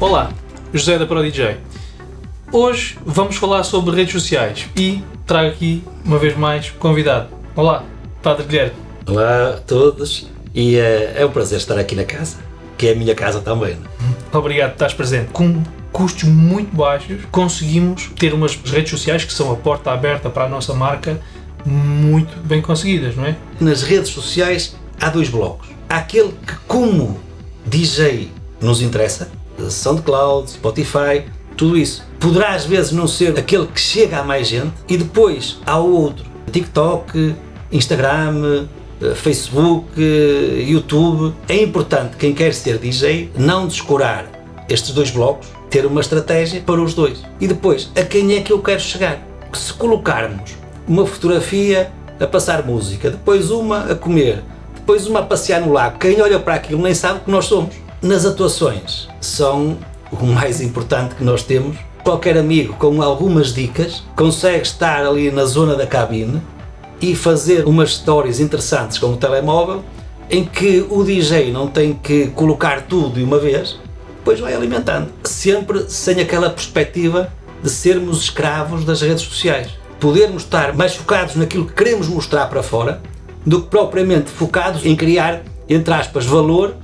Olá, José da ProDJ. Hoje vamos falar sobre redes sociais e trago aqui, uma vez mais, convidado. Olá, Padre Guilherme. Olá a todos e é um prazer estar aqui na casa, que é a minha casa também. Obrigado por estares presente. Com custos muito baixos, conseguimos ter umas redes sociais que são a porta aberta para a nossa marca, muito bem conseguidas, não é? Nas redes sociais há dois blocos. Há aquele que, como DJ, nos interessa, SoundCloud, Spotify, tudo isso. Poderá às vezes não ser aquele que chega a mais gente, e depois há o outro, TikTok, Instagram, Facebook, YouTube. É importante, quem quer ser DJ, não descurar estes dois blocos, ter uma estratégia para os dois. E depois, a quem é que eu quero chegar? Se colocarmos uma fotografia a passar música, depois uma a comer, depois uma a passear no lago, quem olha para aquilo nem sabe o que nós somos. Nas atuações são o mais importante que nós temos. Qualquer amigo com algumas dicas consegue estar ali na zona da cabine e fazer umas stories interessantes com o telemóvel, em que o DJ não tem que colocar tudo de uma vez, depois vai alimentando, sempre sem aquela perspectiva de sermos escravos das redes sociais. Podermos estar mais focados naquilo que queremos mostrar para fora do que propriamente focados em criar, entre aspas, valor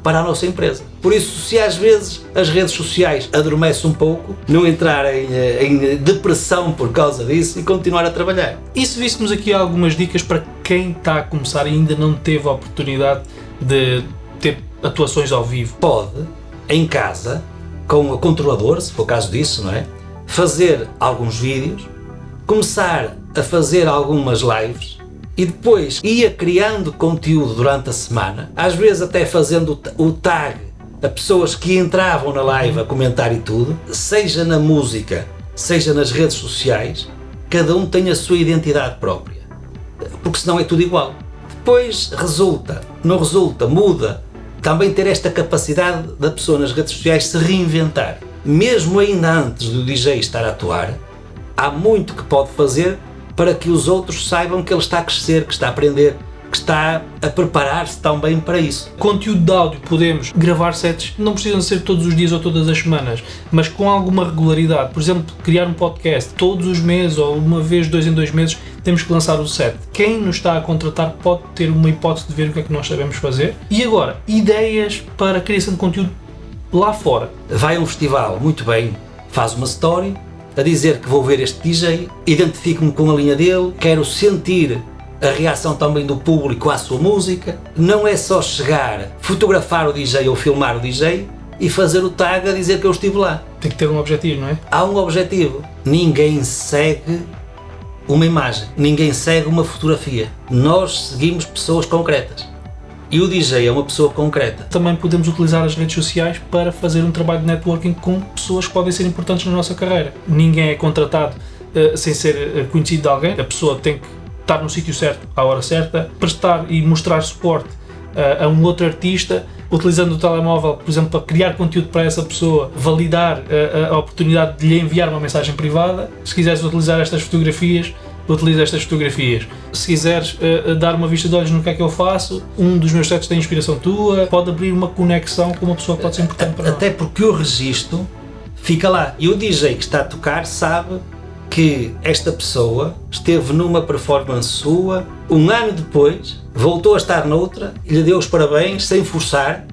para a nossa empresa. Por isso, se às vezes as redes sociais adormecem um pouco, não entrar em depressão por causa disso e continuar a trabalhar. E se víssemos aqui algumas dicas para quem está a começar e ainda não teve a oportunidade de ter atuações ao vivo? Pode, em casa, com o controlador, se for o caso disso, não é? Fazer alguns vídeos, começar a fazer algumas lives e depois ia criando conteúdo durante a semana, às vezes até fazendo o tag a pessoas que entravam na live a comentar e tudo, seja na música, seja nas redes sociais, cada um tem a sua identidade própria, porque senão é tudo igual. Depois resulta, não resulta, muda. Também ter esta capacidade da pessoa nas redes sociais se reinventar. Mesmo ainda antes do DJ estar a atuar, há muito que pode fazer para que os outros saibam que ele está a crescer, que está a aprender, que está a preparar-se também para isso. Conteúdo de áudio, podemos gravar sets, não precisam ser todos os dias ou todas as semanas, mas com alguma regularidade. Por exemplo, criar um podcast todos os meses ou uma vez, 2 em 2 meses, temos que lançar o set. Quem nos está a contratar pode ter uma hipótese de ver o que é que nós sabemos fazer. E agora, ideias para a criação de conteúdo lá fora. Vai a um festival, muito bem, faz uma story a dizer que vou ver este DJ, identifico-me com a linha dele, quero sentir a reação também do público à sua música. Não é só chegar, fotografar o DJ ou filmar o DJ e fazer o tag a dizer que eu estive lá. Tem que ter um objetivo, não é? Há um objetivo. Ninguém segue uma imagem, ninguém segue uma fotografia. Nós seguimos pessoas concretas. E o DJ é uma pessoa concreta. Também podemos utilizar as redes sociais para fazer um trabalho de networking com pessoas que podem ser importantes na nossa carreira. Ninguém é contratado sem ser conhecido de alguém. A pessoa tem que estar no sítio certo, à hora certa, prestar e mostrar suporte a um outro artista, utilizando o telemóvel, por exemplo, para criar conteúdo para essa pessoa, validar a oportunidade de lhe enviar uma mensagem privada. Se quiseres utilizar estas fotografias, utiliza estas fotografias. Se quiseres dar uma vista de olhos no que é que eu faço, um dos meus sets tem inspiração tua, pode abrir uma conexão com uma pessoa que pode ser importante para nós. Até porque o registro fica lá. E o DJ que está a tocar sabe que esta pessoa esteve numa performance sua, um ano depois, voltou a estar noutra, e lhe deu os parabéns, sem forçar,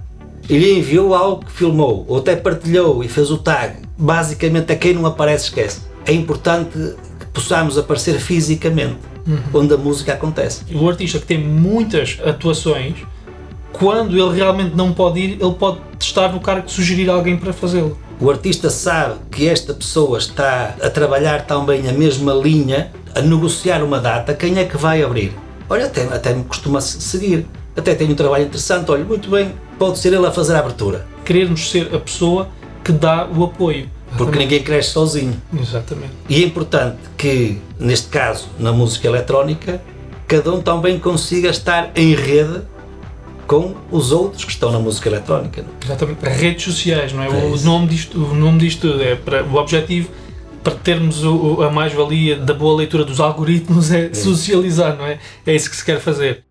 e lhe enviou algo que filmou, ou até partilhou e fez o tag. Basicamente, a quem não aparece esquece. É importante que possamos aparecer fisicamente, onde a música acontece. O artista que tem muitas atuações, quando ele realmente não pode ir, ele pode estar no cargo de sugerir alguém para fazê-lo. O artista sabe que esta pessoa está a trabalhar também a mesma linha, a negociar uma data, quem é que vai abrir? Olha, até me costuma seguir, até tem um trabalho interessante, olha, muito bem, pode ser ele a fazer a abertura. Querermos ser a pessoa que dá o apoio. Porque ninguém cresce sozinho. Exatamente. E é importante que, neste caso, na música eletrónica, cada um também consiga estar em rede com os outros que estão na música eletrónica. Exatamente. Redes sociais, não é? É o nome disto tudo é para o objetivo, para termos a mais-valia da boa leitura dos algoritmos, é socializar, não é? É isso que se quer fazer.